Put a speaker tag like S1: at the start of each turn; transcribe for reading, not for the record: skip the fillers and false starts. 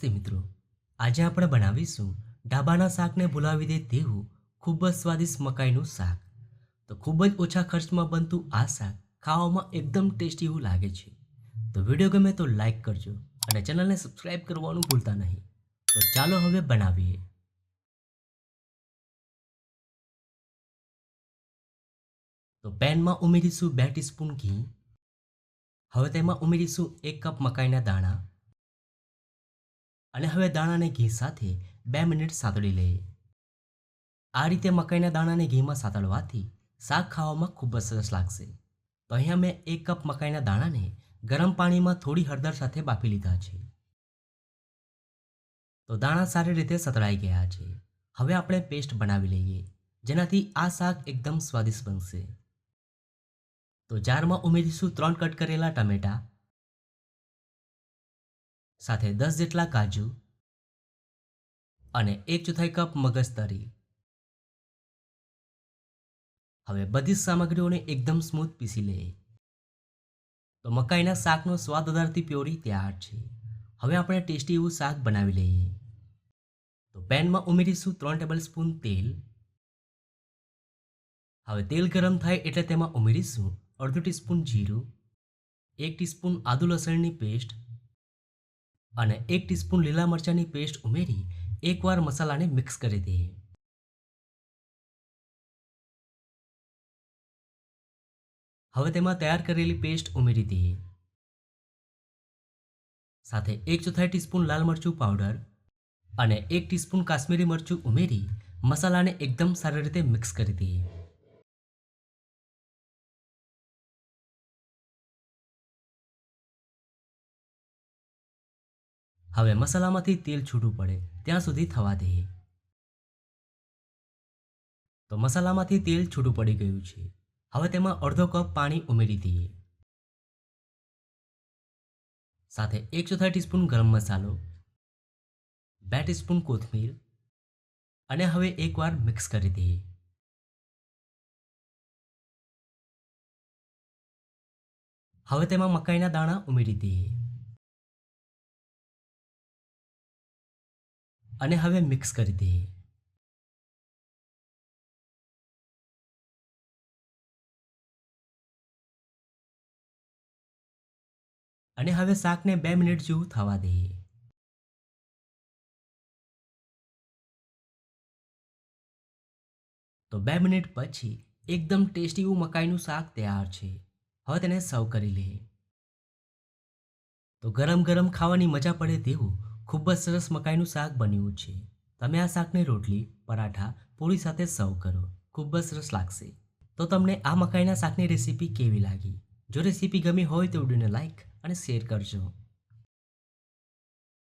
S1: નમસ્તે મિત્રો, આજે આપણે બનાવીશું ઢાબાના શાકને ભૂલાવી દે તેવું ખૂબ જ સ્વાદિષ્ટ મકાઈનું શાક. તો ખૂબ જ ઓછા ખર્ચમાં બનતું આ શાક ખાવામાં એકદમ ટેસ્ટી એવું લાગે છે. તો વિડીયો ગમે તો લાઈક કરજો અને ચેનલને સબસ્ક્રાઈબ કરવાનું ભૂલતા નહીં. તો ચાલો હવે બનાવીએ. તો પેનમાં ઉમેરીશું 2 ટીસ્પૂન ઘી. હવે તેમાં ઉમેરીશું 1 કપ મકાઈના દાણા અને હવે દાણાને ઘી સાથે 2 મિનિટ સાતળી લઈએ. આ રીતે મકાઈના દાણાને ઘીમાં સાતળવાથી શાક ખાવામાં ખૂબ જ સરસ લાગશે. તો અહીંયા મેં 1 કપ મકાઈના દાણાને ગરમ પાણીમાં થોડી હળદર સાથે બાફી લીધા છે. તો દાણા સારી રીતે સતળાઈ ગયા છે. હવે આપણે પેસ્ટ બનાવી લઈએ, જેનાથી આ શાક એકદમ સ્વાદિષ્ટ બનશે. તો જારમાં ઉમેરીશું 3 કટ કરેલા ટમેટા સાથે 10 જેટલા કાજુ અને 1/4 કપ મગજતરી. હવે બધી જ સામગ્રીઓને એકદમ સ્મૂથ પીસી લઈએ. તો મકાઈના શાકનો સ્વાદ વધારતી પ્યોરી તૈયાર છે. હવે આપણે ટેસ્ટી એવું શાક બનાવી લઈએ. તો પેનમાં ઉમેરીશું 3 ટેબલસ્પૂન તેલ. હવે તેલ ગરમ થાય એટલે તેમાં ઉમેરીશું અડધો ટીસ્પૂન જીરું, 1 ટીસ્પૂન આદુ લસણની પેસ્ટ અને 1 ટીસ્પૂન લીલા મરચાંની પેસ્ટ ઉમેરી એકવાર મસાલાને મિક્સ કરી દઈએ. હવે તેમાં તૈયાર કરેલી પેસ્ટ ઉમેરી દઈએ. સાથે 1/4 ટીસ્પૂન લાલ મરચું પાવડર અને 1 ટીસ્પૂન કાશ્મીરી મરચું ઉમેરી મસાલાને એકદમ સારી રીતે મિક્સ કરી દઈએ. હવે મસાલામાંથી તેલ છૂટું પડે ત્યાં સુધી થવા દઈએ. તો મસાલામાંથી તેલ છૂટું પડી ગયું છે. હવે તેમાં અડધો કપ પાણી ઉમેરી દઈએ. સાથે 1/4 ટીસ્પૂન ગરમ મસાલો, 2 ટીસ્પૂન કોથમીર અને હવે એકવાર મિક્સ કરી દઈએ. હવે તેમાં મકાઈના દાણા ઉમેરી દઈએ અને હવે મિક્સ કરી દઈએ. અને હવે શાકને 2 મિનિટ જેવું થવા દઈએ. તો 2 મિનિટ પછી એકદમ ટેસ્ટી એવું મકાઈનું શાક તૈયાર છે. હવે તેને સર્વ કરી લઈએ. તો ગરમ ગરમ ખાવાની મજા પડે તેવું ખૂબ જ સરસ મકાઈનું શાક બન્યું છે. તમે આ શાકને રોટલી, પરાઠા, પૂરી સાથે સર્વ કરો, ખૂબ જ સરસ લાગશે. તો તમને આ મકાઈના શાકની રેસીપી કેવી લાગી? જો રેસીપી ગમી હોય તો વિડીયોને લાઈક અને શેર કરજો.